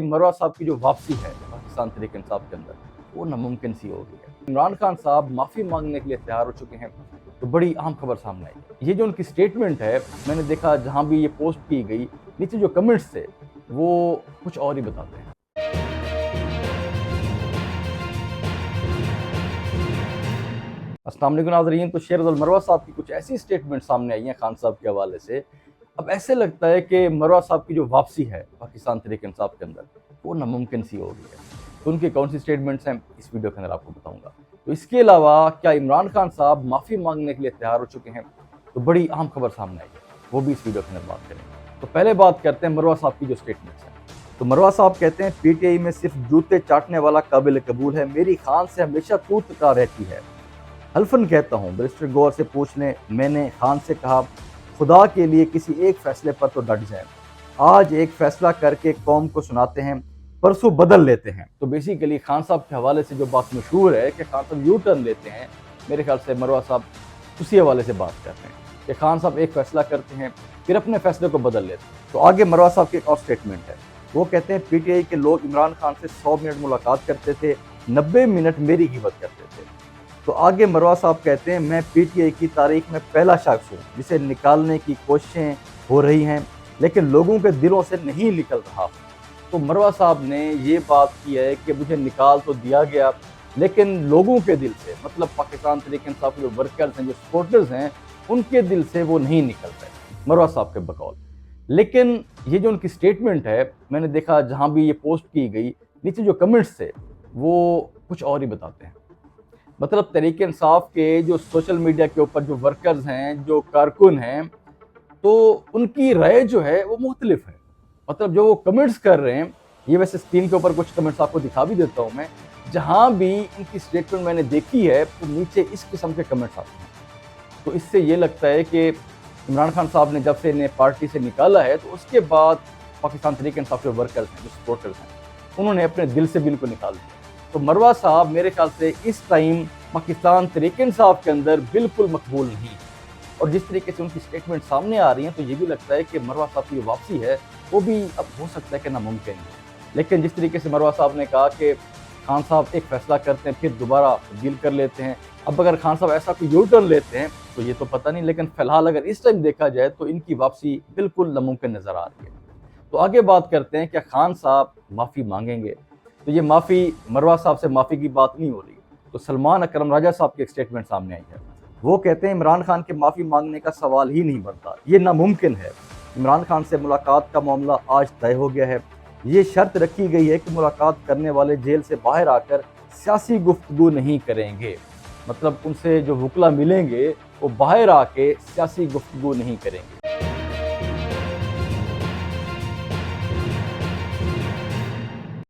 मरवा साहब की जो वापसी है पाकिस्तान तहरीक इंसाफ के अंदर, वो नामुमकिन सी हो गई है। इमरान खान साहब माफ़ी मांगने के लिए तैयार हो चुके हैं, तो बड़ी अहम खबर सामने आई। ये जो उनकी स्टेटमेंट है, मैंने देखा जहां भी ये पोस्ट की गई, नीचे जो कमेंट्स थे वो कुछ और ही बताते हैं। अस्सलाम वालेकुम नाज़रीन। तो शेर अल मरवा साहब की कुछ ऐसी स्टेटमेंट सामने आई हैं खान साहब के हवाले से, अब ऐसे लगता है कि मरवा साहब की जो वापसी है पाकिस्तान तहरीक इंसाफ के अंदर, वो नामुमकिन सी हो गई है। तो उनकी कौन सी स्टेटमेंट्स हैं, इस वीडियो के अंदर आपको बताऊंगा। तो इसके अलावा क्या इमरान खान साहब माफ़ी मांगने के लिए तैयार हो चुके हैं, तो बड़ी अहम खबर सामने आई है, वो भी इस वीडियो के अंदर बात करेंगे। तो पहले बात करते हैं मरवा साहब की जो स्टेटमेंट्स हैं। तो मरवा साहब कहते हैं, पीटीआई में सिर्फ जूते चाटने वाला काबिल कबूल है, मेरी खान से हमेशा तू तका रहती है। हल्फन कहता हूँ, बैरिस्टर गौर से पूछ लें, मैंने खान से कहा खुदा के लिए किसी एक फैसले पर तो डट जाए। आज एक फैसला करके कौम को सुनाते हैं, परसों बदल लेते हैं। तो बेसिकली खान साहब के हवाले से जो बात मशहूर है कि खान साहब यू टर्न लेते हैं, मेरे ख्याल से मरवा साहब उसी हवाले से बात करते हैं कि खान साहब एक फैसला करते हैं फिर अपने फैसले को बदल लेते हैं। तो आगे मरवा साहब की एक और स्टेटमेंट है, वो कहते हैं पीटीआई के लोग इमरान खान से 100 मिनट मुलाकात करते थे, 90 मिनट मेरी गिबत करते थे। तो आगे मरवा साहब कहते हैं, मैं पीटीआई की तारीख में पहला शख्स हूँ जिसे निकालने की कोशिशें हो रही हैं, लेकिन लोगों के दिलों से नहीं निकल रहा। तो मरवा साहब ने ये बात की है कि मुझे निकाल तो दिया गया, लेकिन लोगों के दिल से, मतलब पाकिस्तान तहरीक इंसाफ के जो वर्कर्स हैं, जो सपोर्टर्स हैं, उनके दिल से वो नहीं निकल रहे, मरवा साहब के बकौल। लेकिन ये जो उनकी स्टेटमेंट है, मैंने देखा जहाँ भी ये पोस्ट की गई, नीचे जो कमेंट्स थे वो कुछ और ही बताते हैं। मतलब तहरीक इंसाफ के जो सोशल मीडिया के ऊपर जो वर्कर्स हैं, जो कारकुन हैं, तो उनकी राय जो है वो मुख्तलिफ है। मतलब जो वो कमेंट्स कर रहे हैं, ये वैसे स्क्रीन के ऊपर कुछ कमेंट्स आपको दिखा भी देता हूँ मैं, जहाँ भी इनकी स्टेटमेंट मैंने देखी है तो नीचे इस किस्म के कमेंट्स आते हैं। तो इससे ये लगता है कि इमरान खान साहब ने जब से इन्हें पार्टी से निकाला है, तो उसके बाद पाकिस्तान तहरीक इंसाफ के वर्कर्स हैं, जो सपोर्टर्स हैं, उन्होंने अपने दिल से भी इनको निकाल दिया। तो मरवा साहब मेरे ख्याल से इस टाइम पाकिस्तान तहरीक इंसाफ के अंदर बिल्कुल मकबूल नहीं। और जिस तरीके से उनकी स्टेटमेंट सामने आ रही हैं, तो ये भी लगता है कि मरवा साहब की वापसी है वो भी अब हो सकता है कि नामुमकिन है। लेकिन जिस तरीके से मरवा साहब ने कहा कि खान साहब एक फैसला करते हैं फिर दोबारा डील कर लेते हैं, अब अगर खान साहब ऐसा कोई यू टर्न लेते हैं तो ये तो पता नहीं, लेकिन फिलहाल अगर इस टाइम देखा जाए तो इनकी वापसी बिल्कुल नामुमकिन नज़र आ रही है। तो आगे बात करते हैं, क्या खान साहब माफ़ी मांगेंगे? तो ये माफ़ी मरवा साहब से माफ़ी की बात नहीं हो रही। तो सलमान अकरम राजा साहब की एक स्टेटमेंट सामने आई है, वो कहते हैं इमरान खान के माफ़ी मांगने का सवाल ही नहीं बनता, ये नामुमकिन है। इमरान खान से मुलाकात का मामला आज तय हो गया है। ये शर्त रखी गई है कि मुलाकात करने वाले जेल से बाहर आकर सियासी गुफ्तगू नहीं करेंगे। मतलब उनसे जो वकला मिलेंगे वो बाहर आके सियासी गुफ्तगू नहीं करेंगे।